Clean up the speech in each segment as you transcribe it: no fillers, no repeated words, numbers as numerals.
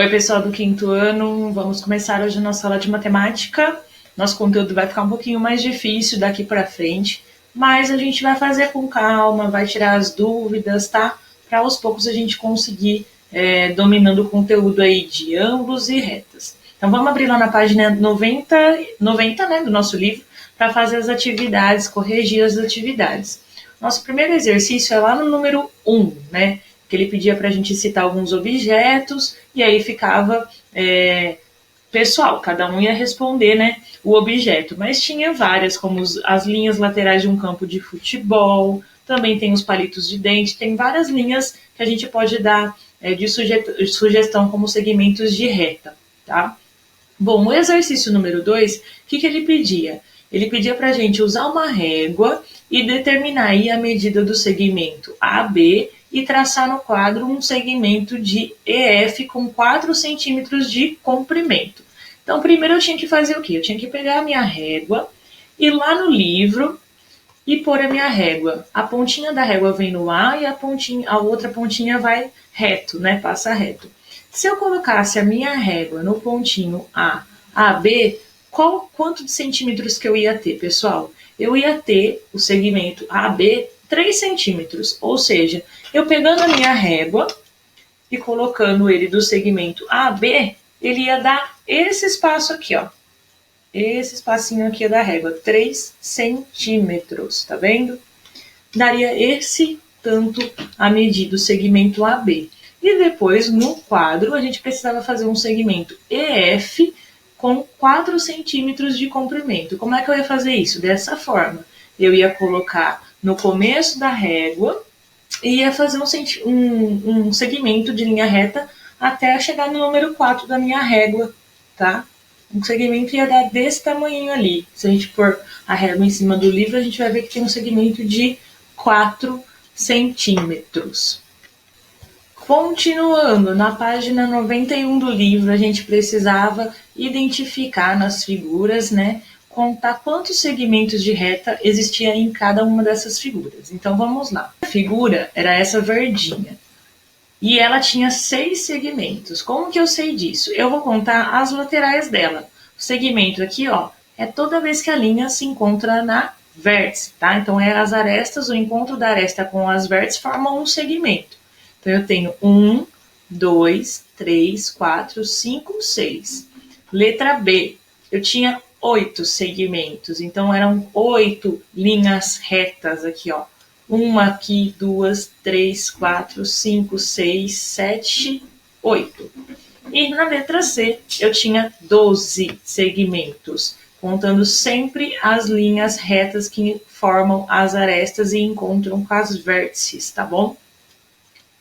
Oi, pessoal do quinto ano, vamos começar hoje a nossa aula de matemática. Nosso conteúdo vai ficar um pouquinho mais difícil daqui para frente, mas a gente vai fazer com calma, vai tirar as dúvidas, tá? Para aos poucos a gente conseguir dominando o conteúdo aí de ângulos e retas. Então vamos abrir lá na página 90 né, do nosso livro, para fazer as atividades, corrigir as atividades. Nosso primeiro exercício é lá no número 1, né? Que ele pedia para a gente citar alguns objetos, e aí ficava pessoal, cada um ia responder, né, o objeto, mas tinha várias, como as linhas laterais de um campo de futebol, também tem os palitos de dente, tem várias linhas que a gente pode dar de sugestão como segmentos de reta, tá? Bom, o exercício número 2, o que ele pedia? Ele pedia para a gente usar uma régua e determinar aí a medida do segmento AB e traçar no quadro um segmento de EF com 4 centímetros de comprimento. Então, primeiro eu tinha que fazer o quê? Eu tinha que pegar a minha régua, ir lá no livro e pôr a minha régua. A pontinha da régua vem no A e a outra pontinha vai reto, né? Passa reto. Se eu colocasse a minha régua no pontinho A, AB, quanto de centímetros que eu ia ter, pessoal? Eu ia ter o segmento AB 3 centímetros, ou seja, eu pegando a minha régua e colocando ele do segmento AB, ele ia dar esse espaço aqui, ó. Esse espacinho aqui da régua, 3 centímetros, tá vendo? Daria esse tanto a medir do segmento AB. E depois, no quadro, a gente precisava fazer um segmento EF com 4 centímetros de comprimento. Como é que eu ia fazer isso? Dessa forma. Eu ia colocar no começo da régua e ia fazer um segmento de linha reta até chegar no número 4 da minha régua, tá? Um segmento ia dar desse tamanho ali. Se a gente pôr a régua em cima do livro, a gente vai ver que tem um segmento de 4 centímetros. Continuando, na página 91 do livro, a gente precisava identificar nas figuras, né, contar quantos segmentos de reta existia em cada uma dessas figuras. Então, vamos lá. A figura era essa verdinha. E ela tinha 6 segmentos. Como que eu sei disso? Eu vou contar as laterais dela. O segmento aqui, ó, é toda vez que a linha se encontra na vértice, tá? Então, as arestas, o encontro da aresta com as vértices formam um segmento. Então, eu tenho 1, 2, 3, 4, 5, 6. Letra B, eu tinha 8 segmentos. Então, eram 8 linhas retas aqui, ó. Uma aqui, 2, 3, 4, 5, 6, 7, 8. E na letra C, eu tinha 12 segmentos, contando sempre as linhas retas que formam as arestas e encontram com as vértices, tá bom?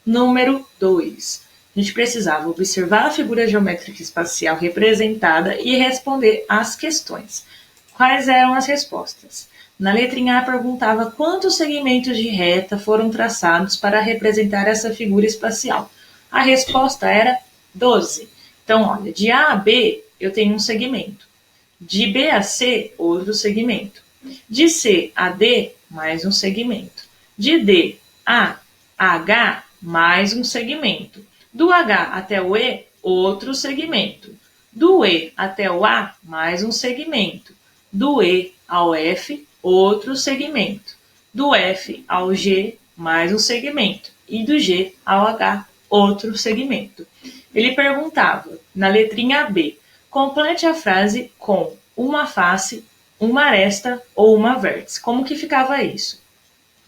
Número 2. A gente precisava observar a figura geométrica espacial representada e responder às questões. Quais eram as respostas? Na letrinha A perguntava quantos segmentos de reta foram traçados para representar essa figura espacial. A resposta era 12. Então, olha, de A a B eu tenho um segmento. De B a C, outro segmento. De C a D, mais um segmento. De D a H, mais um segmento. Do H até o E, outro segmento. Do E até o A, mais um segmento. Do E ao F, outro segmento. Do F ao G, mais um segmento. E do G ao H, outro segmento. Ele perguntava, na letrinha B, complete a frase com uma face, uma aresta ou uma vértice. Como que ficava isso?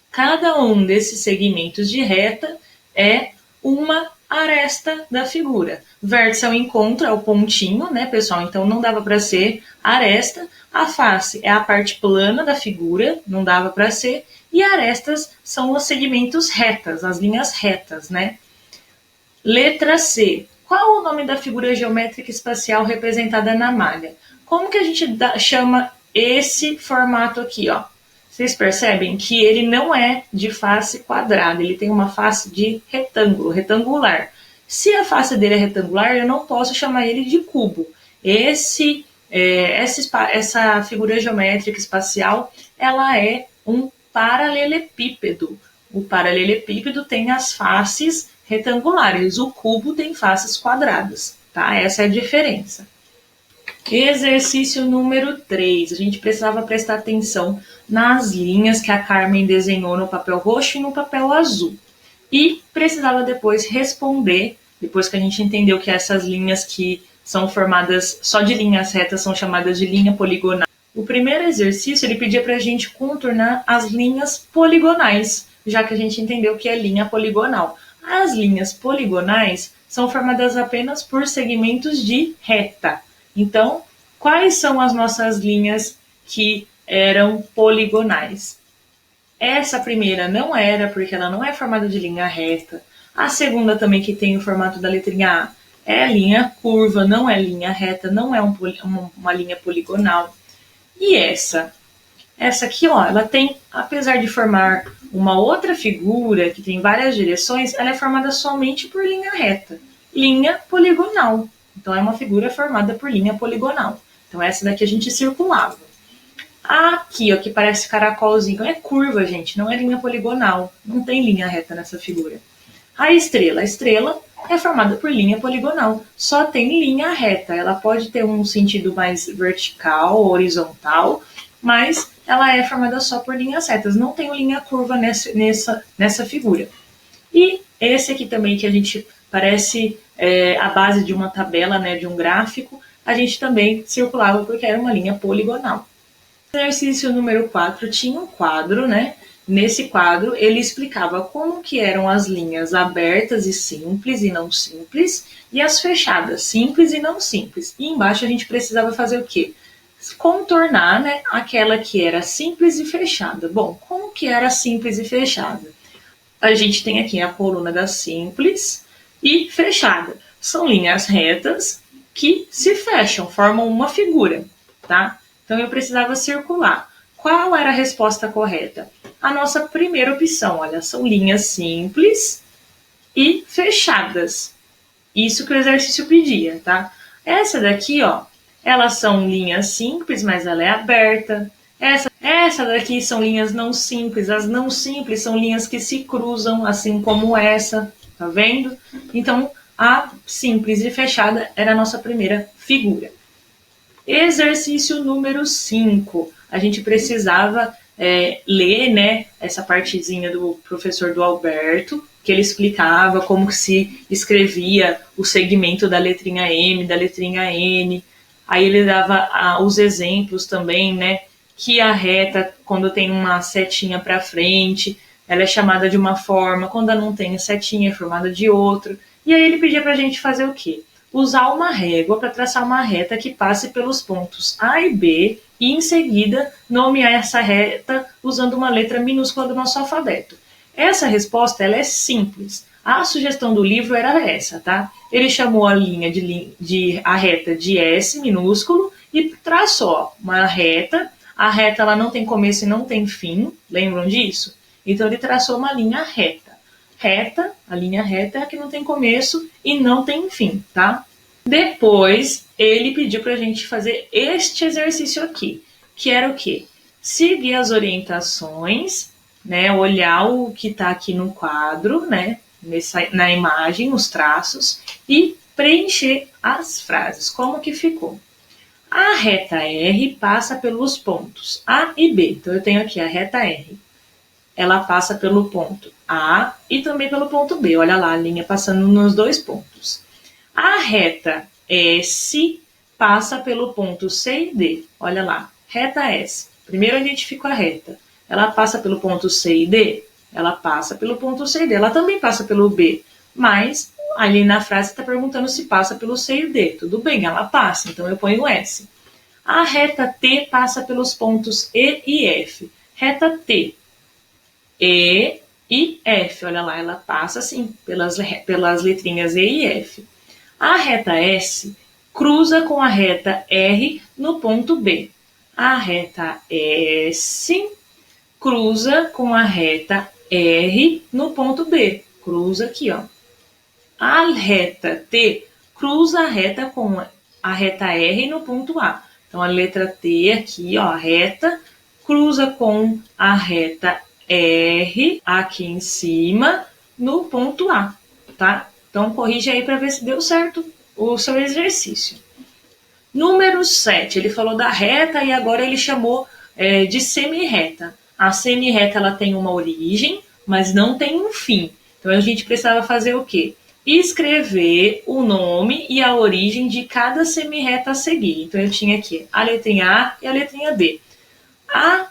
Cada um desses segmentos de reta é uma aresta da figura. Vértice é o encontro, é o pontinho, né, pessoal? Então, não dava para ser aresta. A face é a parte plana da figura, não dava para ser. E arestas são os segmentos retas, as linhas retas, né? Letra C. Qual o nome da figura geométrica espacial representada na malha? Como que a gente chama esse formato aqui, ó? Vocês percebem que ele não é de face quadrada, ele tem uma face de retângulo, retangular. Se a face dele é retangular, eu não posso chamar ele de cubo. Essa figura geométrica espacial, ela é um paralelepípedo. O paralelepípedo tem as faces retangulares, o cubo tem faces quadradas. tá? Essa é a diferença. Exercício número 3. A gente precisava prestar atenção nas linhas que a Carmen desenhou no papel roxo e no papel azul. E precisava depois responder, depois que a gente entendeu que essas linhas que são formadas só de linhas retas são chamadas de linha poligonal. O primeiro exercício, ele pedia para a gente contornar as linhas poligonais, já que a gente entendeu que é linha poligonal. As linhas poligonais são formadas apenas por segmentos de reta. Então, quais são as nossas linhas que eram poligonais? Essa primeira não era, porque ela não é formada de linha reta. A segunda também, que tem o formato da letrinha A, é linha curva, não é linha reta, não é uma linha poligonal. E essa aqui, ó, ela tem, apesar de formar uma outra figura que tem várias direções, ela é formada somente por linha reta, linha poligonal. Então, é uma figura formada por linha poligonal. Então, essa daqui a gente circulava. Aqui, ó, que parece caracolzinho, é curva, gente, não é linha poligonal. Não tem linha reta nessa figura. A estrela é formada por linha poligonal. Só tem linha reta. Ela pode ter um sentido mais vertical, horizontal, mas ela é formada só por linhas retas. Não tem linha curva nessa figura. E esse aqui também, que a gente parece a base de uma tabela, né, de um gráfico, a gente também circulava porque era uma linha poligonal. Exercício número 4 tinha um quadro, né? Nesse quadro, ele explicava como que eram as linhas abertas e simples e não simples, e as fechadas, simples e não simples. E embaixo a gente precisava fazer o quê? Contornar, né, aquela que era simples e fechada. Bom, como que era simples e fechada? A gente tem aqui a coluna da simples e fechada. São linhas retas que se fecham, formam uma figura, tá? Então, eu precisava circular. Qual era a resposta correta? A nossa primeira opção, olha, são linhas simples e fechadas. Isso que o exercício pedia, tá? Essa daqui, ó, elas são linhas simples, mas ela é aberta. Essa daqui são linhas não simples. As não simples são linhas que se cruzam, assim como essa, tá vendo? Então, a simples e fechada era a nossa primeira figura. Exercício número 5. A gente precisava ler, né, essa partezinha do professor do Alberto, que ele explicava como se escrevia o segmento da letrinha M, da letrinha N. Aí ele dava os exemplos também, né, que a reta, quando tem uma setinha para frente, ela é chamada de uma forma, quando ela não tem setinha, é formada de outra. E aí ele pedia para a gente fazer o quê? Usar uma régua para traçar uma reta que passe pelos pontos A e B e, em seguida, nomear essa reta usando uma letra minúscula do nosso alfabeto. Essa resposta ela é simples. A sugestão do livro era essa, tá? Ele chamou a linha a reta de S minúsculo e traçou uma reta. A reta ela não tem começo e não tem fim, lembram disso? Então ele traçou uma linha reta. A linha reta é a que não tem começo e não tem fim, tá? Depois, ele pediu pra gente fazer este exercício aqui, que era o quê? Seguir as orientações, né? Olhar o que tá aqui no quadro, né? Na imagem, os traços, e preencher as frases. Como que ficou? A reta R passa pelos pontos A e B. Então, eu tenho aqui a reta R. Ela passa pelo ponto A e também pelo ponto B. Olha lá, a linha passando nos dois pontos. A reta S passa pelo ponto C e D. Olha lá, reta S. Primeiro eu identifico a reta. Ela passa pelo ponto C e D? Ela passa pelo ponto C e D. Ela também passa pelo B. Mas ali na frase está perguntando se passa pelo C e D. Tudo bem, ela passa, então eu ponho S. A reta T passa pelos pontos E e F. Reta T. E e F, olha lá, ela passa assim, pelas letrinhas E e F. A reta S cruza com a reta R no ponto B. A reta S cruza com a reta R no ponto B. Cruza aqui, ó. A reta T cruza a reta com a reta R no ponto A. Então, a letra T aqui, ó, a reta, cruza com a reta R aqui em cima no ponto A, tá? Então, corrige aí para ver se deu certo. o seu exercício. Número 7, ele falou da reta e agora ele chamou de semi-reta. A semi-reta ela tem uma origem, mas não tem um fim. Então a gente precisava fazer o quê? Escrever o nome e a origem de cada semi-reta a seguir. Então eu tinha aqui a letrinha A e a letrinha B. A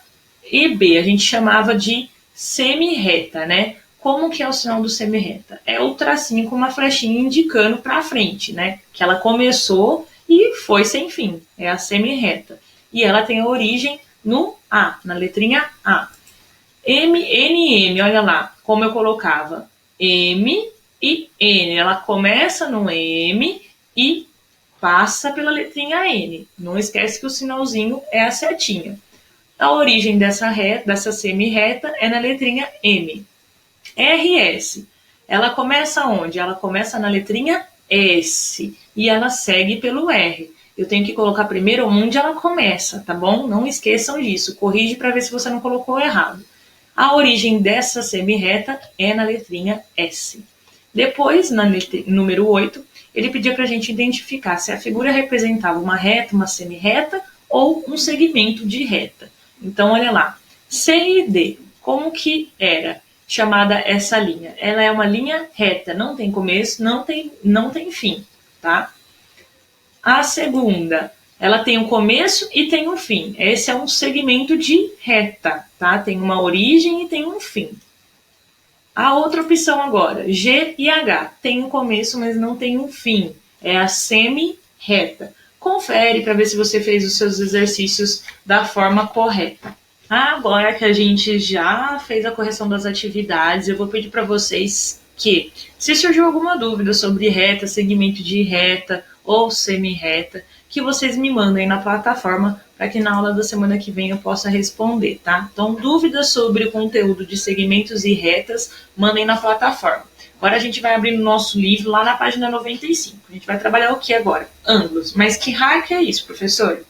e B a gente chamava de semi-reta, né? Como que é o sinal do semi-reta? É o tracinho com uma flechinha indicando para frente, né? Que ela começou e foi sem fim. É a semi-reta. E ela tem a origem no A, na letrinha A. M, N, M, olha lá como eu colocava. M e N. Ela começa no M e passa pela letrinha N. Não esquece que o sinalzinho é a setinha. A origem dessa semi-reta é na letrinha M. RS. Ela começa onde? Ela começa na letrinha S e ela segue pelo R. Eu tenho que colocar primeiro onde ela começa, tá bom? Não esqueçam disso. Corrige para ver se você não colocou errado. A origem dessa semi-reta é na letrinha S. Depois, número 8, ele pedia para a gente identificar se a figura representava uma reta, uma semi-reta ou um segmento de reta. Então, olha lá. C e D. Como que era chamada essa linha? Ela é uma linha reta, não tem começo, não tem fim, tá? A segunda, ela tem um começo e tem um fim. Esse é um segmento de reta, tá? Tem uma origem e tem um fim. A outra opção agora, G e H, tem um começo, mas não tem um fim. É a semi-reta. Confere para ver se você fez os seus exercícios da forma correta. Agora que a gente já fez a correção das atividades, eu vou pedir para vocês que, se surgiu alguma dúvida sobre reta, segmento de reta ou semi-reta, que vocês me mandem na plataforma para que na aula da semana que vem eu possa responder, tá? Então, dúvidas sobre o conteúdo de segmentos e retas, mandem na plataforma. Agora a gente vai abrir o nosso livro lá na página 95. A gente vai trabalhar o que agora? Ângulos. Mas que raio que é isso, professor?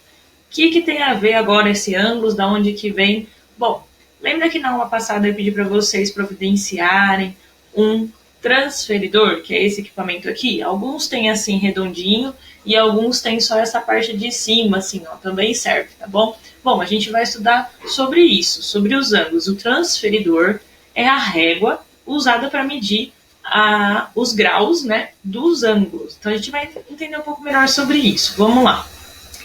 O que tem a ver agora esse ângulos? Da onde que vem? Bom, lembra que na aula passada eu pedi para vocês providenciarem um transferidor, que é esse equipamento aqui? Alguns têm assim redondinho e alguns têm só essa parte de cima, assim, ó, também serve, tá bom? Bom, a gente vai estudar sobre isso, sobre os ângulos. O transferidor é a régua usada para medir os graus, né, dos ângulos. Então a gente vai entender um pouco melhor sobre isso. Vamos lá.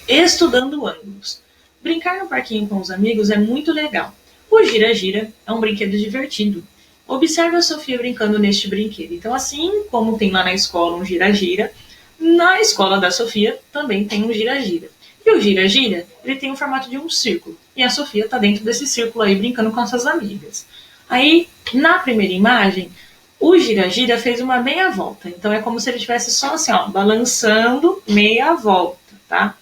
Estudando ângulos. Brincar no parquinho com os amigos é muito legal. O gira-gira é um brinquedo divertido. Observe a Sofia brincando neste brinquedo. Então, assim como tem lá na escola um gira-gira, na escola da Sofia também tem um gira-gira. E o gira-gira, ele tem o formato de um círculo. E a Sofia está dentro desse círculo aí brincando com as suas amigas. Aí, na primeira imagem, o gira-gira fez uma meia volta. Então, é como se ele estivesse só assim, ó, balançando meia volta, tá?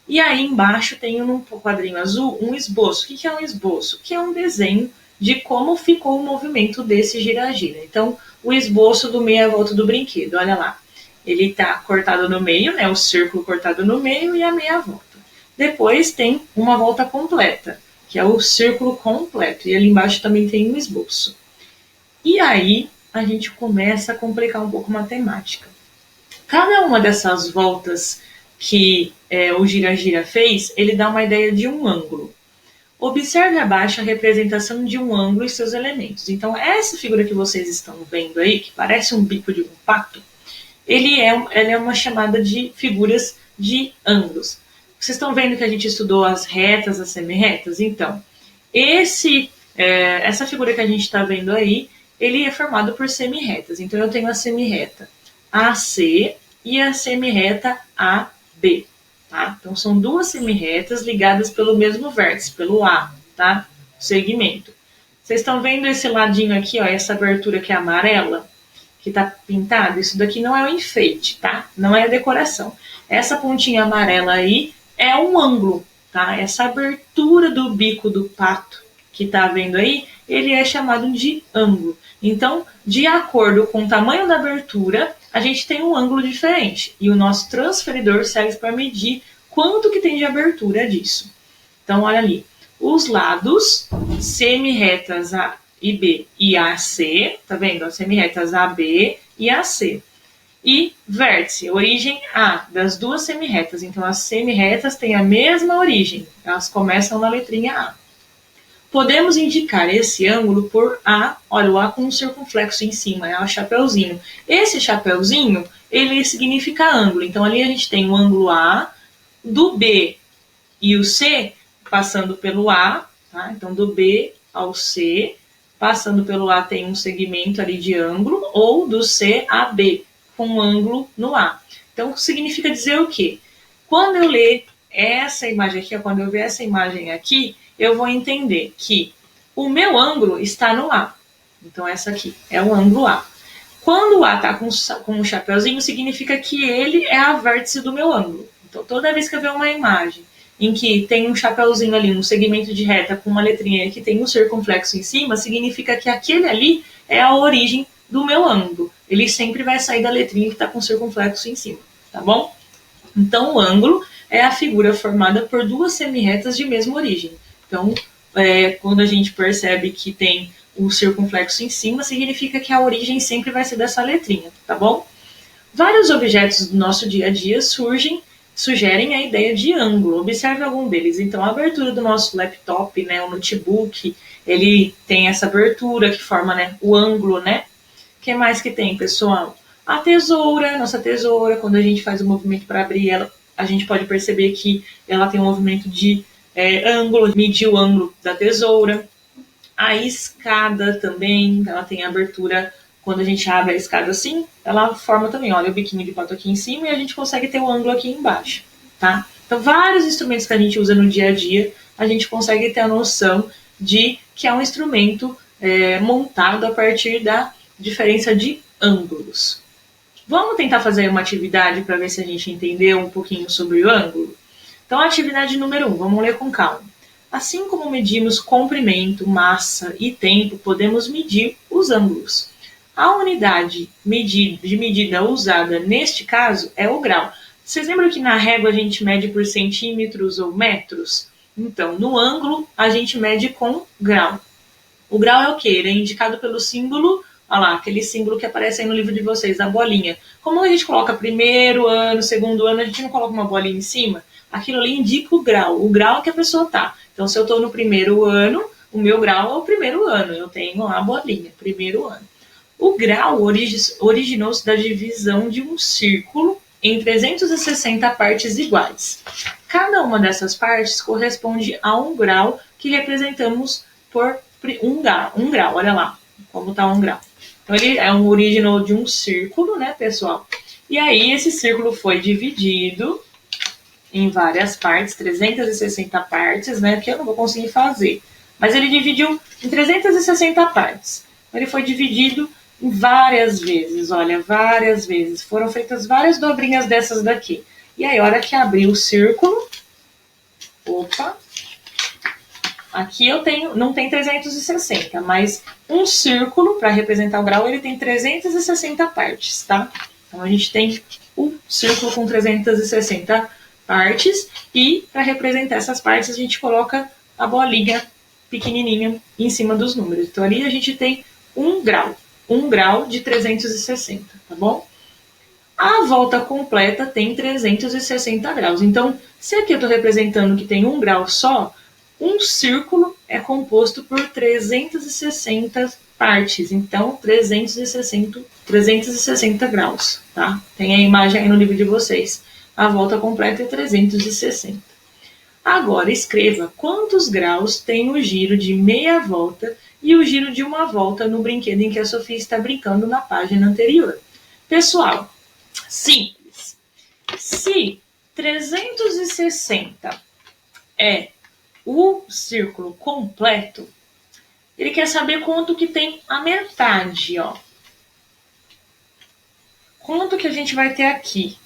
E aí embaixo tem no quadrinho azul um esboço. O que é um esboço? Que é um desenho de como ficou o movimento desse gira-gira. Então, o esboço do meia volta do brinquedo, olha lá. Ele está cortado no meio, né? O círculo cortado no meio e a meia volta. Depois tem uma volta completa, que é o círculo completo. E ali embaixo também tem um esboço. E aí a gente começa a complicar um pouco a matemática. Cada uma dessas voltas que o gira-gira fez, ele dá uma ideia de um ângulo. Observe abaixo a representação de um ângulo e seus elementos. Então, essa figura que vocês estão vendo aí, que parece um bico de um pato, ela é uma chamada de figuras de ângulos. Vocês estão vendo que a gente estudou as retas, as semi-retas? Então, essa figura que a gente está vendo aí, ele é formado por semi-retas. Então, eu tenho a semi-reta AC e a semi-reta AB. Tá? Então, são duas semi-retas ligadas pelo mesmo vértice, pelo A, tá? Segmento. Vocês estão vendo esse ladinho aqui, ó, essa abertura que é amarela, que está pintada? Isso daqui não é um enfeite, tá? Não é a decoração. Essa pontinha amarela aí é um ângulo, tá? Essa abertura do bico do pato que está vendo aí, ele é chamado de ângulo. Então, de acordo com o tamanho da abertura, a gente tem um ângulo diferente. E o nosso transferidor serve para medir quanto que tem de abertura disso. Então, olha ali. Os lados semi-retas A e B e AC, tá vendo? As semi-retas AB e AC. E vértice, origem A, das duas semirretas. Então, as semirretas têm a mesma origem, elas começam na letrinha A. Podemos indicar esse ângulo por A, olha, o A com um circunflexo em cima, é o chapeuzinho. Esse chapeuzinho, ele significa ângulo. Então, ali a gente tem o ângulo A, do B e o C, passando pelo A, tá? Então, do B ao C, passando pelo A tem um segmento ali de ângulo, ou do C a B, com um ângulo no A. Então, significa dizer o quê? Quando eu ler essa imagem aqui, quando eu ver essa imagem aqui, eu vou entender que o meu ângulo está no A. Então, essa aqui é o ângulo A. Quando o A está com um chapeuzinho, significa que ele é a vértice do meu ângulo. Então, toda vez que eu ver uma imagem em que tem um chapeuzinho ali, um segmento de reta com uma letrinha que tem um circunflexo em cima, significa que aquele ali é a origem do meu ângulo. Ele sempre vai sair da letrinha que está com circunflexo em cima, tá bom? Então, o ângulo é a figura formada por duas semirretas de mesma origem. Então, quando a gente percebe que tem um circunflexo em cima, significa que a origem sempre vai ser dessa letrinha, tá bom? Vários objetos do nosso dia a dia sugerem a ideia de ângulo. Observe algum deles. Então, a abertura do nosso laptop, né, o notebook, ele tem essa abertura que forma, né, o ângulo, né? O que mais que tem, pessoal? A tesoura, nossa tesoura, quando a gente faz o movimento para abrir ela, a gente pode perceber que ela tem um movimento de ângulo, medir o ângulo da tesoura. A escada também, ela tem abertura, quando a gente abre a escada assim, ela forma também, olha, o biquinho de pato aqui em cima e a gente consegue ter o ângulo aqui embaixo, tá? Então, vários instrumentos que a gente usa no dia a dia, a gente consegue ter a noção de que é um instrumento montado a partir da diferença de ângulos. Vamos tentar fazer uma atividade para ver se a gente entendeu um pouquinho sobre o ângulo? Então, a atividade número 1, vamos ler com calma. Assim como medimos comprimento, massa e tempo, podemos medir os ângulos. A unidade de medida usada neste caso é o grau. Vocês lembram que na régua a gente mede por centímetros ou metros? Então, no ângulo, a gente mede com grau. O grau é o quê? Ele é indicado pelo símbolo, olha lá, aquele símbolo que aparece aí no livro de vocês, a bolinha. Como a gente coloca primeiro ano, segundo ano, a gente não coloca uma bolinha em cima? Aquilo ali indica o grau que a pessoa está. Então, se eu estou no primeiro ano, o meu grau é o primeiro ano, eu tenho a bolinha, primeiro ano. O grau originou-se da divisão de um círculo em 360 partes iguais. Cada uma dessas partes corresponde a um grau que representamos por um grau, olha lá como está um grau. Então, ele é originou de um círculo, né, pessoal? E aí, esse círculo foi dividido em várias partes, 360 partes, né, que eu não vou conseguir fazer. Mas ele dividiu em 360 partes. Ele foi dividido em várias vezes, olha, várias vezes. Foram feitas várias dobrinhas dessas daqui. E aí, a hora que abrir o círculo, opa, aqui eu tenho, não tem 360, mas um círculo, para representar o grau, ele tem 360 partes, tá? Então, a gente tem o círculo com 360 partes e, para representar essas partes, a gente coloca a bolinha pequenininha em cima dos números. Então, ali a gente tem um grau de 360, tá bom? A volta completa tem 360 graus. Então, se aqui eu estou representando que tem um grau só, um círculo é composto por 360 partes. Então, 360 graus, tá? Tem a imagem aí no livro de vocês. A volta completa é 360. Agora, escreva quantos graus tem o giro de meia volta e o giro de uma volta no brinquedo em que a Sofia está brincando na página anterior. Pessoal, simples. Se 360 é o círculo completo, ele quer saber quanto que tem a metade, ó. Quanto que a gente vai ter aqui?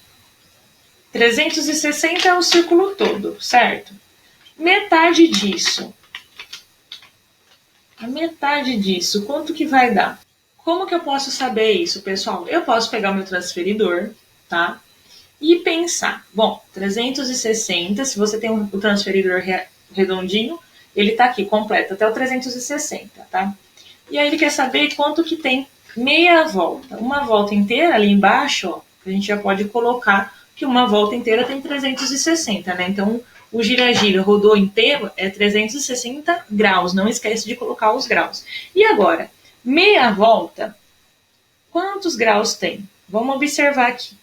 360 é o círculo todo, certo? Metade disso. A metade disso, quanto que vai dar? Como que eu posso saber isso, pessoal? Eu posso pegar o meu transferidor, tá? E pensar, bom, 360, se você tem o transferidor redondinho, ele tá aqui, completo, até o 360, tá? E aí ele quer saber quanto que tem meia volta. Uma volta inteira ali embaixo, ó, a gente já pode colocar que uma volta inteira tem 360, né? Então, o gira-gira rodou inteiro é 360 graus. Não esquece de colocar os graus. E agora, meia volta, quantos graus tem? Vamos observar aqui.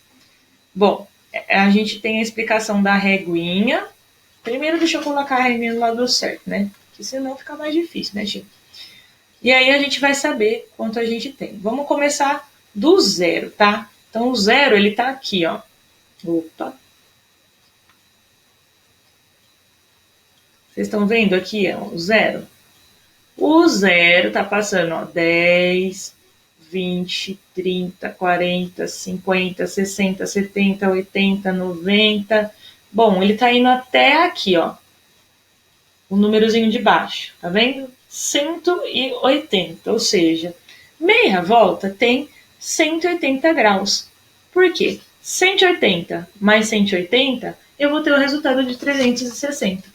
Bom, a gente tem a explicação da reguinha. Primeiro, deixa eu colocar a reguinha do lado certo, né? Porque senão fica mais difícil, né, gente? E aí a gente vai saber quanto a gente tem. Vamos começar do zero, tá? Então, o zero, ele tá aqui, ó. Opa. Vocês estão vendo aqui, ó, o zero? O zero tá passando, ó, 10, 20, 30, 40, 50, 60, 70, 80, 90. Bom, ele tá indo até aqui, ó. O númerozinho de baixo, tá vendo? 180, ou seja, meia volta tem 180 graus. Por quê? 180 mais 180, eu vou ter o resultado de 360.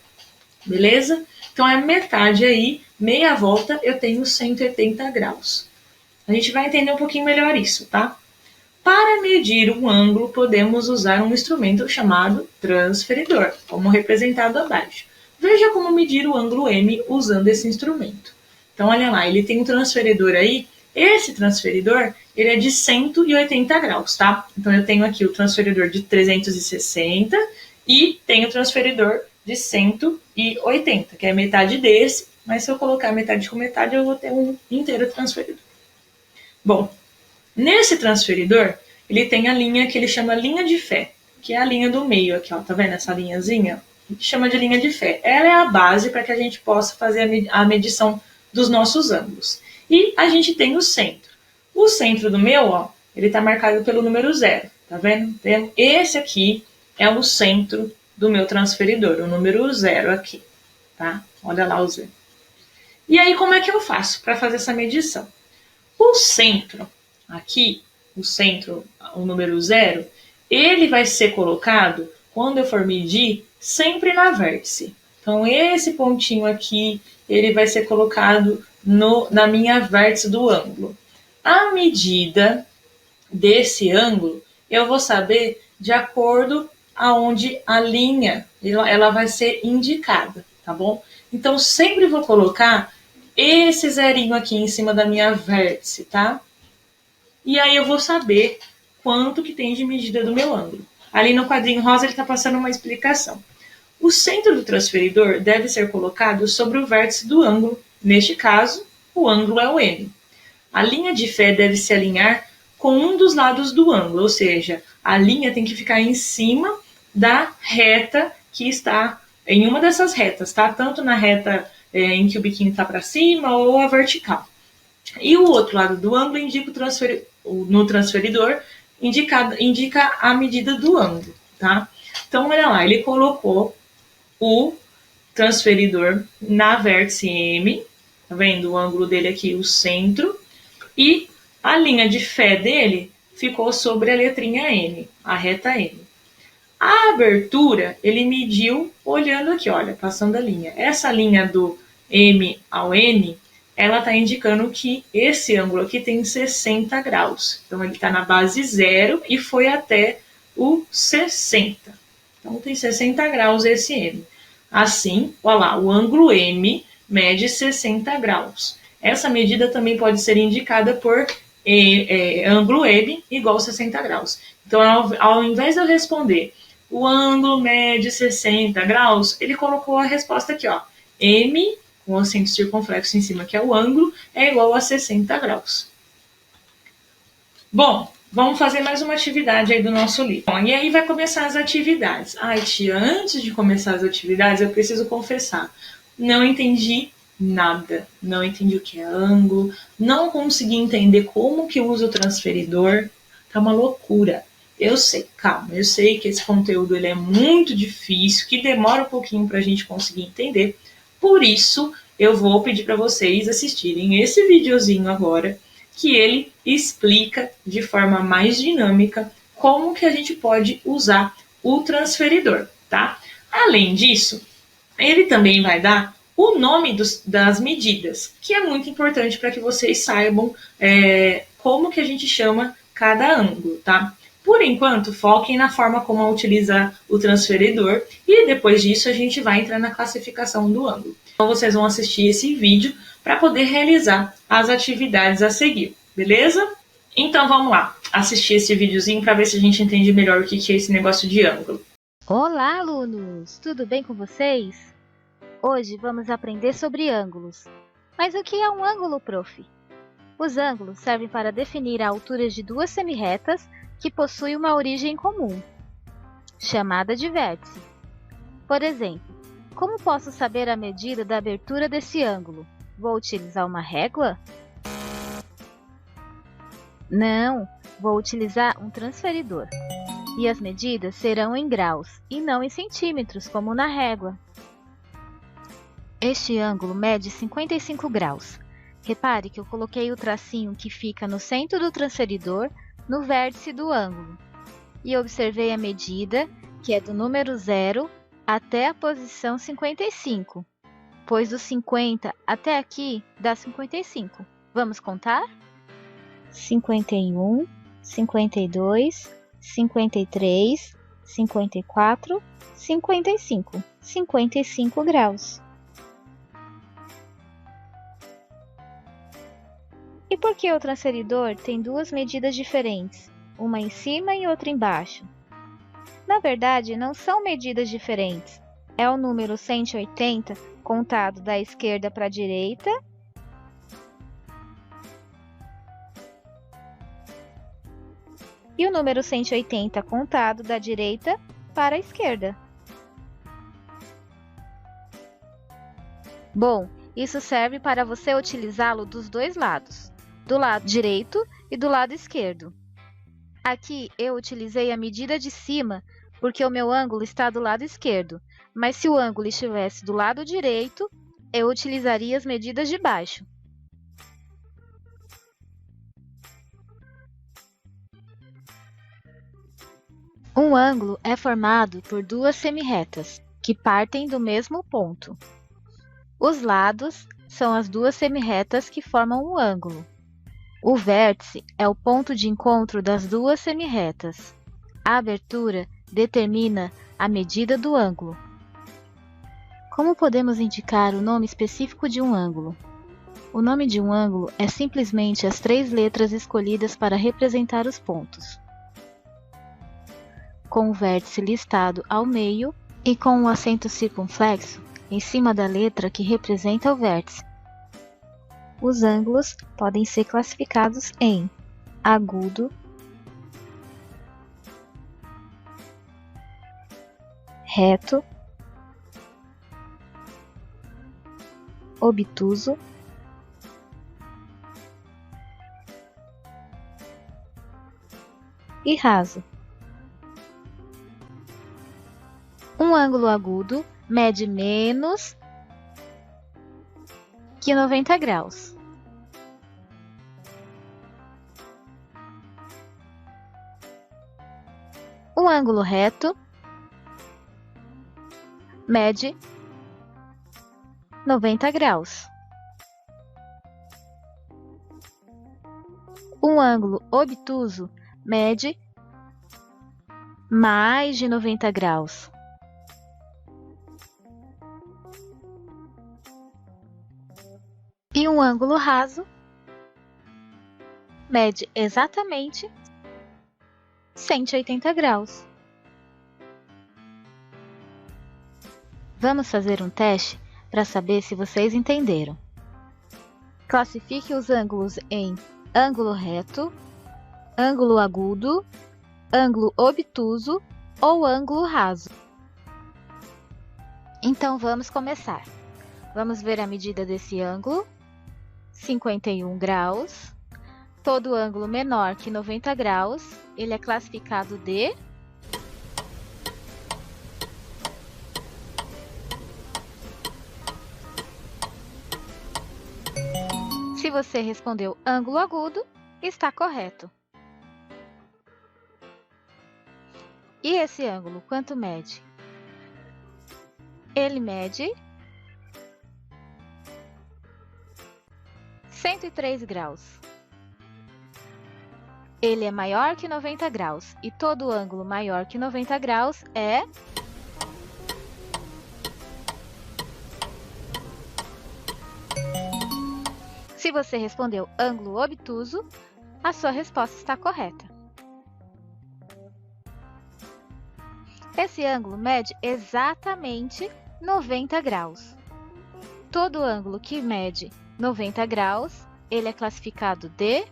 Beleza? Então é metade aí, meia volta, eu tenho 180 graus. A gente vai entender um pouquinho melhor isso, tá? Para medir um ângulo, podemos usar um instrumento chamado transferidor, como representado abaixo. Veja como medir o ângulo M usando esse instrumento. Então, olha lá, ele tem um transferidor aí. Esse transferidor, ele é de 180 graus, tá? Então, eu tenho aqui o transferidor de 360 e tenho o transferidor de 180, que é metade desse, mas se eu colocar metade com metade, eu vou ter um inteiro transferidor. Bom, nesse transferidor, ele tem a linha que ele chama linha de fé, que é a linha do meio aqui, ó, tá vendo essa linhazinha? A gente chama de linha de fé. Ela é a base para que a gente possa fazer a medição dos nossos ângulos. E a gente tem o centro. O centro do meu, ó, ele tá marcado pelo número 0, tá vendo? Então, esse aqui é o centro do meu transferidor, o número 0 aqui, tá? Olha lá o 0. E aí, como é que eu faço para fazer essa medição? O centro, aqui, o centro, o número 0, ele vai ser colocado, quando eu for medir, sempre na vértice. Então, esse pontinho aqui, ele vai ser colocado na minha vértice do ângulo. A medida desse ângulo, eu vou saber de acordo aonde a linha, ela vai ser indicada, tá bom? Então, sempre vou colocar esse zerinho aqui em cima da minha vértice, tá? E aí eu vou saber quanto que tem de medida do meu ângulo. Ali no quadrinho rosa ele está passando uma explicação. O centro do transferidor deve ser colocado sobre o vértice do ângulo. Neste caso, o ângulo é o M. A linha de fé deve se alinhar com um dos lados do ângulo, ou seja, a linha tem que ficar em cima da reta que está em uma dessas retas, tá? Tanto na reta em que o biquinho está para cima ou a vertical. E o outro lado do ângulo indica no transferidor, indica a medida do ângulo, tá? Então, olha lá, ele colocou o transferidor na vértice M, tá vendo? O ângulo dele aqui, o centro, e a linha de fé dele ficou sobre a letrinha M, a reta M. A abertura, ele mediu olhando aqui, olha, passando a linha. Essa linha do M ao N, ela está indicando que esse ângulo aqui tem 60 graus. Então, ele está na base 0 e foi até o 60. Então, tem 60 graus esse M. Assim, olha lá, o ângulo M mede 60 graus. Essa medida também pode ser indicada por ângulo M igual a 60 graus. Então, ao invés de eu responder o ângulo mede 60 graus, ele colocou a resposta aqui, ó. M, com acento circunflexo em cima, que é o ângulo, é igual a 60 graus. Bom, vamos fazer mais uma atividade aí do nosso livro. Bom, e aí vai começar as atividades. Ai, tia, antes de começar as atividades, eu preciso confessar. Não entendi nada. Não entendi o que é ângulo, não consegui entender como que usa o transferidor. Tá uma loucura. Eu sei, calma, eu sei que esse conteúdo ele é muito difícil, que demora um pouquinho para a gente conseguir entender. Por isso, eu vou pedir para vocês assistirem esse videozinho agora, que ele explica de forma mais dinâmica como que a gente pode usar o transferidor, tá? Além disso, ele também vai dar o nome das medidas, que é muito importante para que vocês saibam como que a gente chama cada ângulo, tá? Por enquanto, foquem na forma como utilizar o transferidor e depois disso a gente vai entrar na classificação do ângulo. Então vocês vão assistir esse vídeo para poder realizar as atividades a seguir, beleza? Então vamos lá, assistir esse videozinho para ver se a gente entende melhor o que é esse negócio de ângulo. Olá, alunos! Tudo bem com vocês? Hoje vamos aprender sobre ângulos. Mas o que é um ângulo, prof? Os ângulos servem para definir a altura de duas semirretas que possuem uma origem comum, chamada de vértice. Por exemplo, como posso saber a medida da abertura desse ângulo? Vou utilizar uma régua? Não, vou utilizar um transferidor. E as medidas serão em graus e não em centímetros, como na régua. Este ângulo mede 55 graus. Repare que eu coloquei o tracinho que fica no centro do transferidor no vértice do ângulo. E observei a medida, que é do número 0 até a posição 55. Pois do 50 até aqui dá 55. Vamos contar? 51, 52, 53, 54, 55. 55 graus. E por que o transferidor tem duas medidas diferentes, uma em cima e outra embaixo? Na verdade, não são medidas diferentes. É o número 180 contado da esquerda para a direita e o número 180 contado da direita para a esquerda. Bom, isso serve para você utilizá-lo dos dois lados, do lado direito e do lado esquerdo. Aqui eu utilizei a medida de cima porque o meu ângulo está do lado esquerdo, mas se o ângulo estivesse do lado direito, eu utilizaria as medidas de baixo. Um ângulo é formado por duas semirretas, que partem do mesmo ponto. Os lados são as duas semirretas que formam o ângulo. O vértice é o ponto de encontro das duas semirretas. A abertura determina a medida do ângulo. Como podemos indicar o nome específico de um ângulo? O nome de um ângulo é simplesmente as três letras escolhidas para representar os pontos, com o vértice listado ao meio e com um acento circunflexo em cima da letra que representa o vértice. Os ângulos podem ser classificados em agudo, reto, obtuso, e raso. Um ângulo agudo mede menos que 90 graus. Um ângulo reto mede 90 graus. Um ângulo obtuso mede mais de 90 graus. E um ângulo raso mede exatamente 180 graus. Vamos fazer um teste para saber se vocês entenderam. Classifique os ângulos em ângulo reto, ângulo agudo, ângulo obtuso ou ângulo raso. Então vamos começar. Vamos ver a medida desse ângulo, 51 graus. Todo ângulo menor que 90 graus, ele é classificado de Se você respondeu ângulo agudo, está correto. E esse ângulo, quanto mede? Ele mede 103 graus. ele é maior que 90 graus e todo ângulo maior que 90 graus é... Se você respondeu ângulo obtuso, a sua resposta está correta. Esse ângulo mede exatamente 90 graus. Todo ângulo que mede 90 graus, ele é classificado de...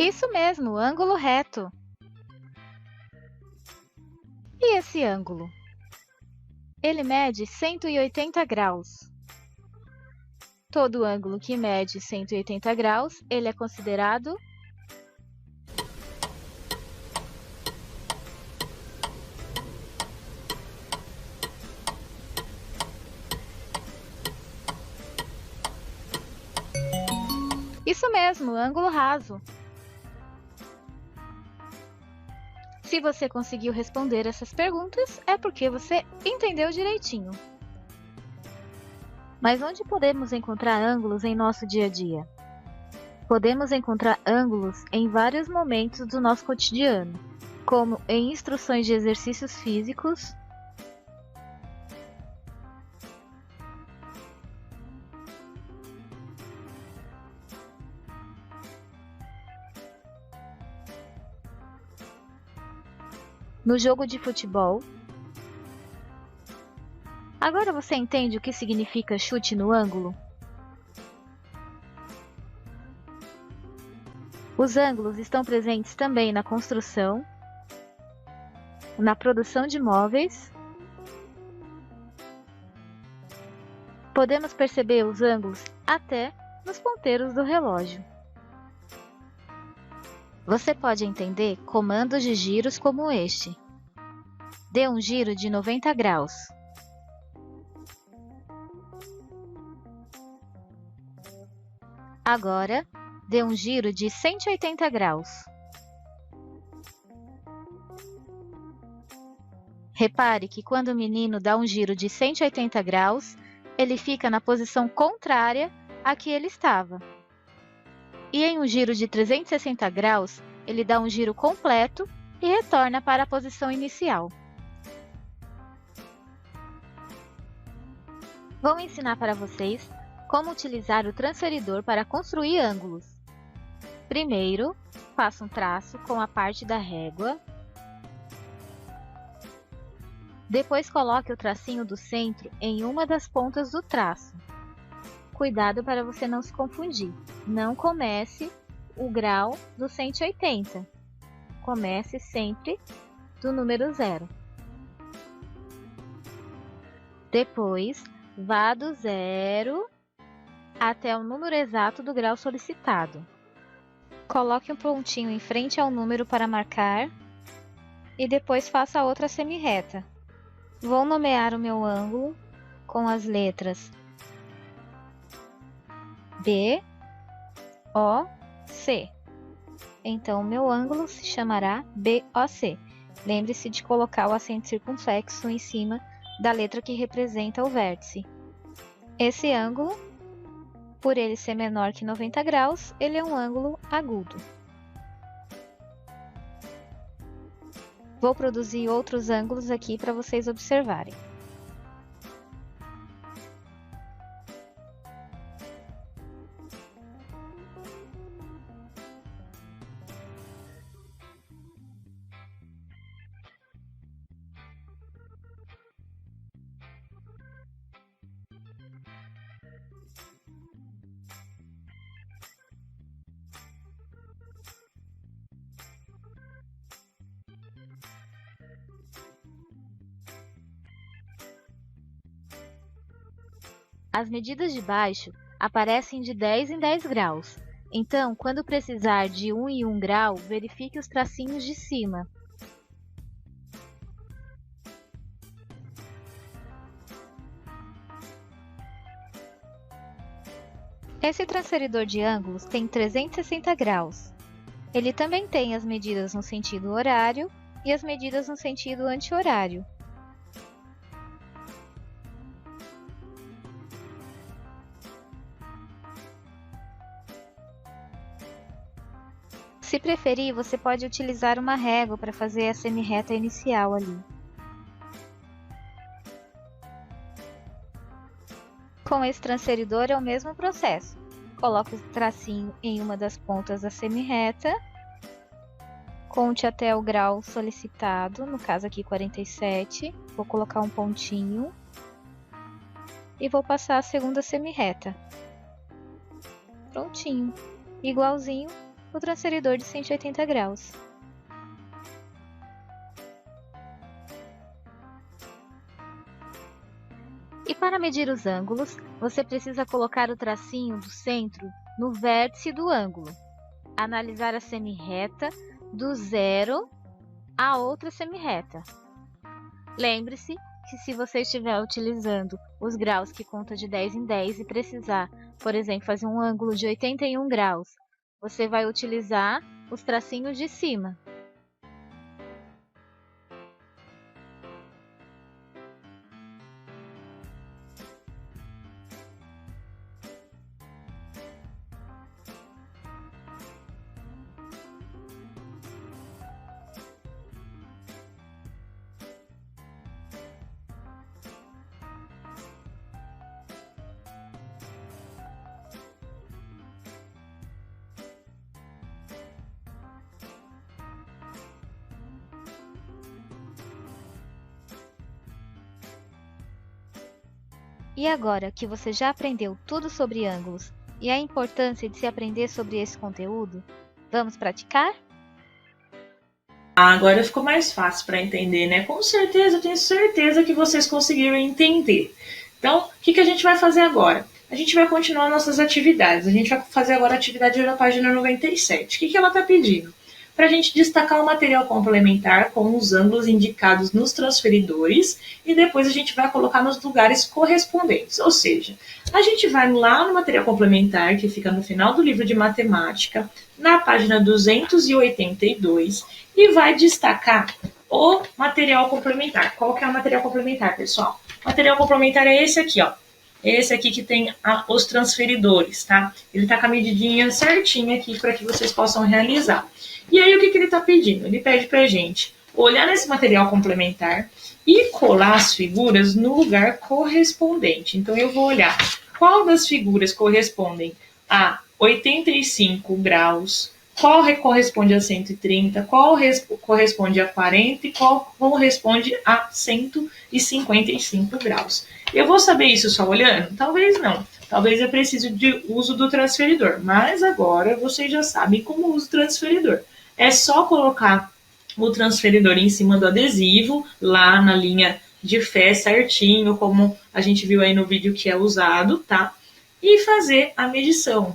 Isso mesmo, ângulo reto. E esse ângulo? Ele mede 180 graus. Todo ângulo que mede 180 graus, ele é considerado... Isso mesmo, ângulo raso. Se você conseguiu responder essas perguntas, é porque você entendeu direitinho. Mas onde podemos encontrar ângulos em nosso dia a dia? Podemos encontrar ângulos em vários momentos do nosso cotidiano, como em instruções de exercícios físicos, no jogo de futebol. Agora você entende o que significa chute no ângulo? Os ângulos estão presentes também na construção, na produção de móveis. Podemos perceber os ângulos até nos ponteiros do relógio. Você pode entender comandos de giros como este. Dê um giro de 90 graus. Agora, dê um giro de 180 graus. Repare que quando o menino dá um giro de 180 graus, ele fica na posição contrária à que ele estava. E em um giro de 360 graus, ele dá um giro completo e retorna para a posição inicial. Vou ensinar para vocês como utilizar o transferidor para construir ângulos. Primeiro, faça um traço com a parte da régua. Depois coloque o tracinho do centro em uma das pontas do traço. Cuidado para você não se confundir. Não comece o grau do 180. Comece sempre do número 0. Depois, vá do 0 até o número exato do grau solicitado. Coloque um pontinho em frente ao número para marcar e depois faça outra semirreta. Vou nomear o meu ângulo com as letras B, O, C. Então, o meu ângulo se chamará BOC. Lembre-se de colocar o acento circunflexo em cima da letra que representa o vértice. Esse ângulo, por ele ser menor que 90 graus, ele é um ângulo agudo. Vou produzir outros ângulos aqui para vocês observarem. As medidas de baixo aparecem de 10 em 10 graus. Então, quando precisar de 1 em 1 grau, verifique os tracinhos de cima. Esse transferidor de ângulos tem 360 graus. Ele também tem as medidas no sentido horário e as medidas no sentido anti-horário. Se preferir, você pode utilizar uma régua para fazer a semi-reta inicial ali. Com esse transferidor é o mesmo processo. Coloque o tracinho em uma das pontas da semi-reta, conte até o grau solicitado, no caso aqui 47, vou colocar um pontinho e vou passar a segunda semi-reta. Prontinho, igualzinho o transferidor de 180 graus. E para medir os ângulos, você precisa colocar o tracinho do centro no vértice do ângulo. Analisar a semi-reta do zero à outra semi-reta. Lembre-se que se você estiver utilizando os graus que conta de 10 em 10 e precisar, por exemplo, fazer um ângulo de 81 graus, você vai utilizar os tracinhos de cima. E agora que você já aprendeu tudo sobre ângulos e a importância de se aprender sobre esse conteúdo, vamos praticar? Agora ficou mais fácil para entender, né? Com certeza, eu tenho certeza que vocês conseguiram entender. Então, o que a gente vai fazer agora? A gente vai continuar nossas atividades. A gente vai fazer agora a atividade da página 97. O que ela está pedindo? Para a gente destacar o material complementar com os ângulos indicados nos transferidores e depois a gente vai colocar nos lugares correspondentes. Ou seja, a gente vai lá no material complementar, que fica no final do livro de matemática, na página 282, e vai destacar o material complementar. Qual que é o material complementar, pessoal? O material complementar é esse aqui, ó. Esse aqui que tem os transferidores, tá? Ele tá com a medidinha certinha aqui para que vocês possam realizar. E aí, o que ele está pedindo? Ele pede para a gente olhar nesse material complementar e colar as figuras no lugar correspondente. Então, eu vou olhar qual das figuras correspondem a 85 graus, qual corresponde a 130, qual corresponde a 40 e qual corresponde a 155 graus. Eu vou saber isso só olhando? Talvez não. Talvez eu precise de uso do transferidor, mas agora vocês já sabem como usa o transferidor. É só colocar o transferidor em cima do adesivo, lá na linha de fé certinho, como a gente viu aí no vídeo que é usado, tá? E fazer a medição,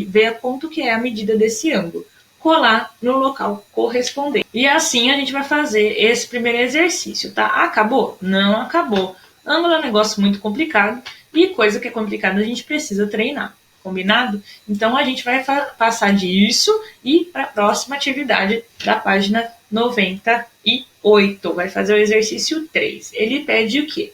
ver quanto que é a medida desse ângulo. Colar no local correspondente. E assim a gente vai fazer esse primeiro exercício, tá? Acabou? Não acabou. Ângulo é um negócio muito complicado e coisa que é complicada a gente precisa treinar. Combinado? Então a gente vai passar disso e para a próxima atividade da página 98. Vai fazer o exercício 3. Ele pede o quê?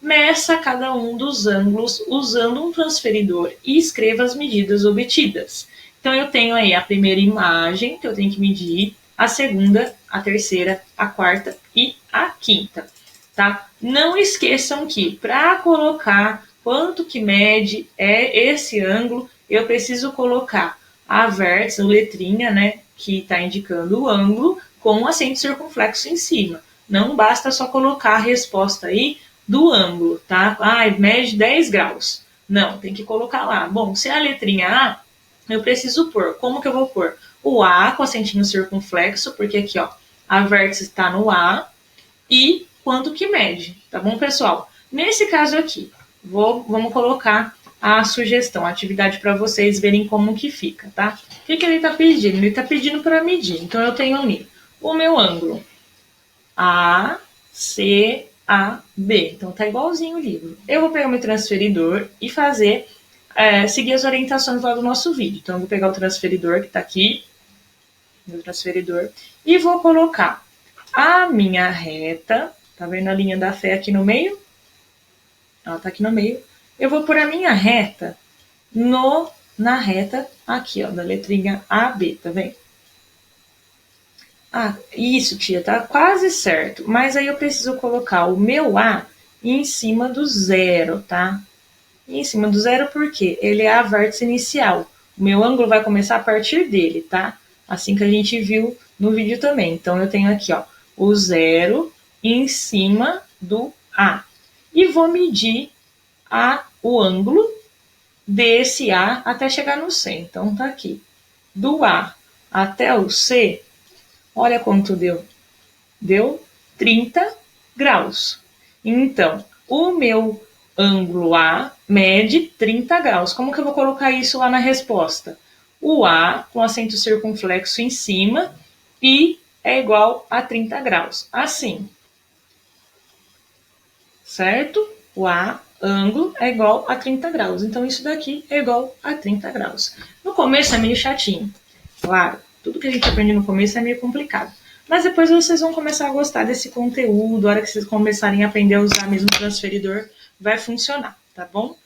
Meça cada um dos ângulos usando um transferidor e escreva as medidas obtidas. Então eu tenho aí a primeira imagem que eu tenho que medir, a segunda, a terceira, a quarta e a quinta. Tá? Não esqueçam que para colocar quanto que mede esse ângulo, eu preciso colocar a vértice, a letrinha, né, que está indicando o ângulo, com um acento circunflexo em cima. Não basta só colocar a resposta aí do ângulo, tá? Mede 10 graus. Não, tem que colocar lá. Bom, se é a letrinha A, eu preciso pôr. Como que eu vou pôr? O A com acentinho circunflexo, porque aqui, ó, a vértice está no A, e quanto que mede, tá bom, pessoal? Nesse caso aqui, vamos colocar a sugestão, a atividade para vocês verem como que fica, tá? O que ele está pedindo? Ele está pedindo para medir. Então, eu tenho ali o meu ângulo A, C, A, B. Então, tá igualzinho o livro. Eu vou pegar o meu transferidor e seguir as orientações lá do nosso vídeo. Então, eu vou pegar o transferidor que está aqui, meu transferidor, e vou colocar A minha reta, tá vendo a linha da fé aqui no meio? Ela tá aqui no meio. Eu vou pôr a minha reta na reta aqui, ó, da letrinha AB, tá vendo? Ah, isso, tia, tá quase certo. Mas aí eu preciso colocar o meu A em cima do zero, tá? Em cima do zero porque ele é a vértice inicial. O meu ângulo vai começar a partir dele, tá? Assim que a gente viu no vídeo também. Então eu tenho aqui, ó, o zero em cima do A. E vou medir o ângulo desse A até chegar no C. Então tá aqui. Do A até o C, olha quanto deu. Deu 30 graus. Então, o meu ângulo A mede 30 graus. Como que eu vou colocar isso lá na resposta? O A com acento circunflexo em cima e é igual a 30 graus. Assim. Certo? O A, ângulo, é igual a 30 graus. Então, isso daqui é igual a 30 graus. No começo é meio chatinho. Claro, tudo que a gente aprende no começo é meio complicado. Mas depois vocês vão começar a gostar desse conteúdo. A hora que vocês começarem a aprender a usar mesmo o transferidor, vai funcionar, tá bom?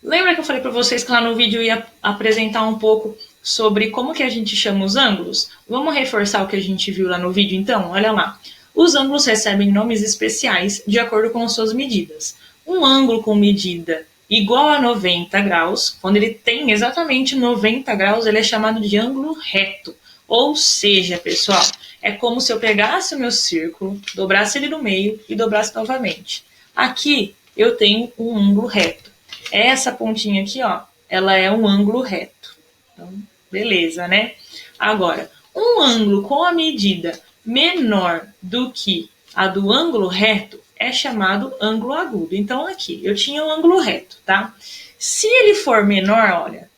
Lembra que eu falei para vocês que lá no vídeo eu ia apresentar um pouco sobre como que a gente chama os ângulos? Vamos reforçar o que a gente viu lá no vídeo, então? Olha lá. Os ângulos recebem nomes especiais de acordo com as suas medidas. Um ângulo com medida igual a 90 graus, quando ele tem exatamente 90 graus, ele é chamado de ângulo reto. Ou seja, pessoal, é como se eu pegasse o meu círculo, dobrasse ele no meio e dobrasse novamente. Aqui eu tenho um ângulo reto. Essa pontinha aqui, ó, ela é um ângulo reto. Então, beleza, né? Agora, um ângulo com a medida menor do que a do ângulo reto é chamado ângulo agudo. Então, aqui, eu tinha um ângulo reto, tá? Se ele for menor, olha,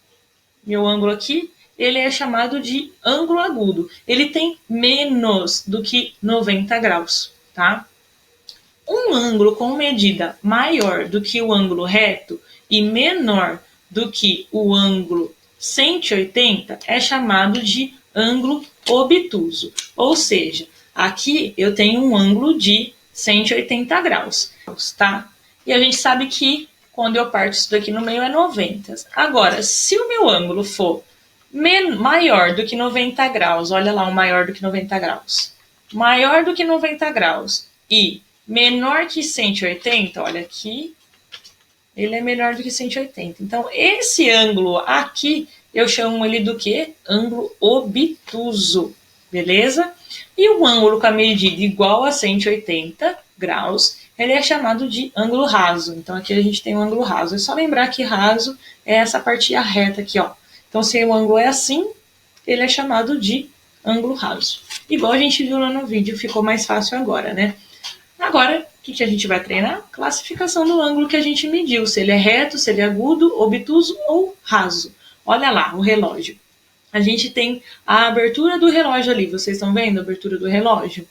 meu ângulo aqui, ele é chamado de ângulo agudo. Ele tem menos do que 90 graus, tá? Um ângulo com medida maior do que o ângulo reto e menor do que o ângulo 180 é chamado de ângulo obtuso. Ou seja, aqui eu tenho um ângulo de 180 graus, tá? E a gente sabe que quando eu parto isso daqui no meio é 90. Agora, se o meu ângulo for maior do que 90 graus, olha lá, um maior do que 90 graus, maior do que 90 graus e menor que 180, olha aqui, ele é menor do que 180. Então, esse ângulo aqui, eu chamo ele do quê? Ângulo obtuso, beleza? E o ângulo com a medida igual a 180 graus, ele é chamado de ângulo raso. Então, aqui a gente tem um ângulo raso. É só lembrar que raso é essa partinha reta aqui, ó. Então, se o ângulo é assim, ele é chamado de ângulo raso. Igual a gente viu lá no vídeo, ficou mais fácil agora, né? Agora, o que a gente vai treinar? Classificação do ângulo que a gente mediu, se ele é reto, se ele é agudo, obtuso ou raso. Olha lá, o relógio. A gente tem a abertura do relógio ali, vocês estão vendo a abertura do relógio?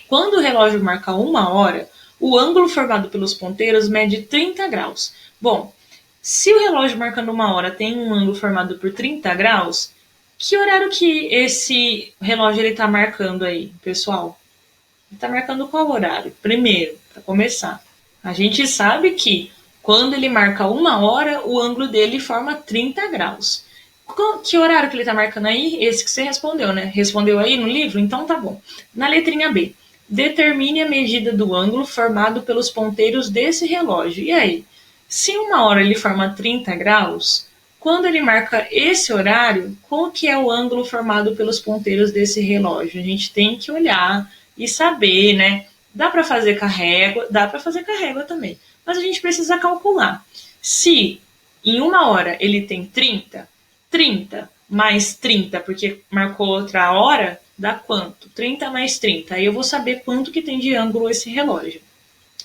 Quando o relógio marca 1 hora, o ângulo formado pelos ponteiros mede 30 graus. Bom, se o relógio marcando 1 hora tem um ângulo formado por 30 graus, que horário que esse relógio está marcando aí, pessoal? Está marcando qual horário? Primeiro, para começar. A gente sabe que quando ele marca 1 hora, o ângulo dele forma 30 graus. Que horário que ele está marcando aí? Esse que você respondeu, né? Respondeu aí no livro? Então tá bom. Na letrinha B, determine a medida do ângulo formado pelos ponteiros desse relógio. E aí? Se 1 hora ele forma 30 graus, quando ele marca esse horário, qual que é o ângulo formado pelos ponteiros desse relógio? A gente tem que olhar e saber, né? Dá para fazer com a régua? Dá para fazer com a régua também. Mas a gente precisa calcular. Se em 1 hora ele tem 30, 30 mais 30, porque marcou outra hora, dá quanto? 30 mais 30. Aí eu vou saber quanto que tem de ângulo esse relógio.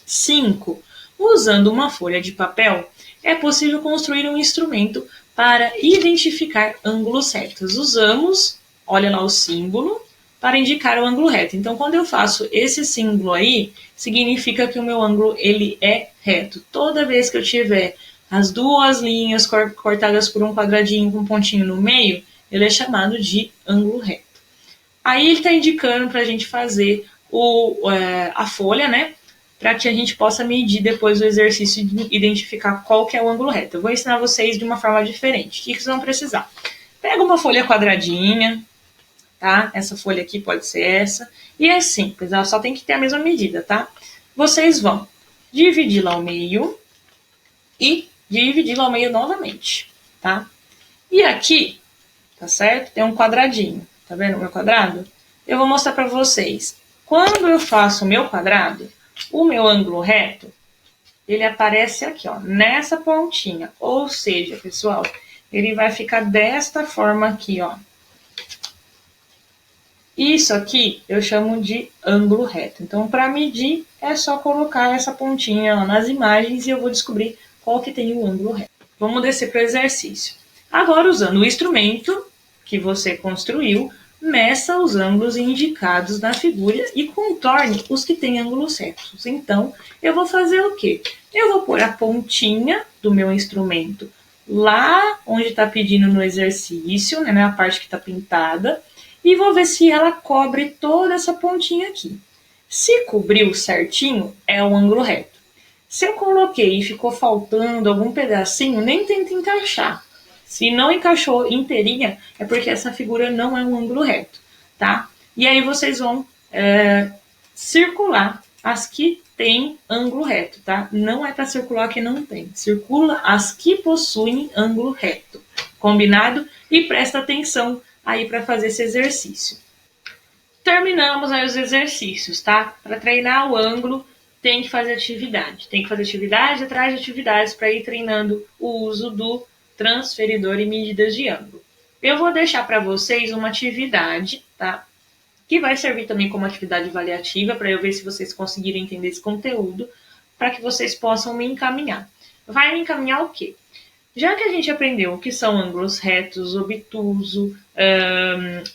5. Usando uma folha de papel, é possível construir um instrumento para identificar ângulos retos. Usamos, olha lá o símbolo, para indicar o ângulo reto. Então, quando eu faço esse símbolo aí, significa que o meu ângulo ele é reto. Toda vez que eu tiver as duas linhas cortadas por um quadradinho com um pontinho no meio, ele é chamado de ângulo reto. Aí ele está indicando para a gente fazer a folha, né? Para que a gente possa medir depois o exercício de identificar qual que é o ângulo reto. Eu vou ensinar vocês de uma forma diferente. O que vocês vão precisar? Pega uma folha quadradinha, tá? Essa folha aqui pode ser essa. E é simples, ela só tem que ter a mesma medida, tá? Vocês vão dividi-la ao meio e dividi-la ao meio novamente, tá? E aqui, tá certo? Tem um quadradinho, tá vendo o meu quadrado? Eu vou mostrar para vocês. Quando eu faço o meu quadrado, o meu ângulo reto, ele aparece aqui, ó, nessa pontinha. Ou seja, pessoal, ele vai ficar desta forma aqui, ó. Isso aqui eu chamo de ângulo reto. Então, para medir, é só colocar essa pontinha ó, nas imagens e eu vou descobrir qual que tem o ângulo reto. Vamos descer para o exercício. Agora, usando o instrumento que você construiu, meça os ângulos indicados na figura e contorne os que têm ângulos retos. Então, eu vou fazer o quê? Eu vou pôr a pontinha do meu instrumento lá onde está pedindo no exercício, né, na parte que está pintada, e vou ver se ela cobre toda essa pontinha aqui. Se cobriu certinho, é o ângulo reto. Se eu coloquei e ficou faltando algum pedacinho, nem tenta encaixar. Se não encaixou inteirinha, é porque essa figura não é um ângulo reto, tá? E aí vocês vão circular as que têm ângulo reto, tá? Não é para circular que não tem. Circula as que possuem ângulo reto. Combinado? E presta atenção aí para fazer esse exercício. Terminamos aí os exercícios, tá? Para treinar o ângulo, tem que fazer atividade. Tem que fazer atividade atrás de atividades para ir treinando o uso do transferidor e medidas de ângulo. Eu vou deixar para vocês uma atividade, tá? Que vai servir também como atividade avaliativa para eu ver se vocês conseguiram entender esse conteúdo, para que vocês possam me encaminhar. Vai me encaminhar o quê? Já que a gente aprendeu o que são ângulos retos, obtuso,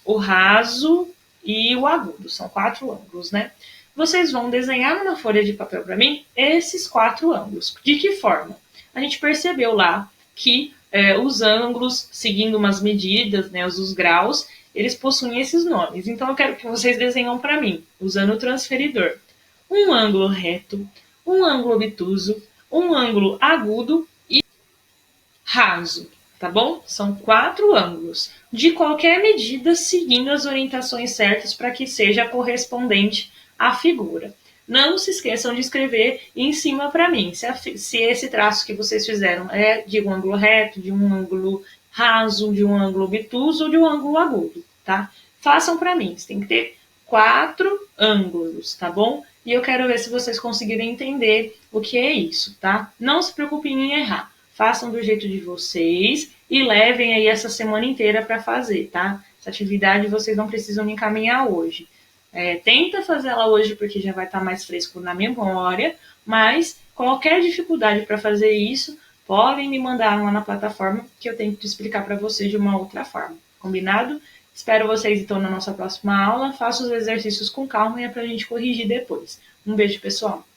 o raso e o agudo, são 4 ângulos, né? Vocês vão desenhar numa folha de papel para mim esses 4 ângulos. De que forma? A gente percebeu lá que os ângulos, seguindo umas medidas, né, os graus, eles possuem esses nomes. Então, eu quero que vocês desenhem para mim, usando o transferidor. Um ângulo reto, um ângulo obtuso, um ângulo agudo e raso, tá bom? São 4 ângulos, de qualquer medida, seguindo as orientações certas para que seja correspondente à figura. Não se esqueçam de escrever em cima para mim, se esse traço que vocês fizeram é de um ângulo reto, de um ângulo raso, de um ângulo obtuso ou de um ângulo agudo, tá? Façam para mim, você tem que ter 4 ângulos, tá bom? E eu quero ver se vocês conseguirem entender o que é isso, tá? Não se preocupem em errar. Façam do jeito de vocês e levem aí essa semana inteira para fazer, tá? Essa atividade vocês não precisam me encaminhar hoje. Tenta fazer ela hoje porque já vai estar mais fresco na memória, mas qualquer dificuldade para fazer isso, podem me mandar lá na plataforma que eu tento explicar para vocês de uma outra forma. Combinado? Espero vocês então na nossa próxima aula. Faça os exercícios com calma e é para a gente corrigir depois. Um beijo, pessoal!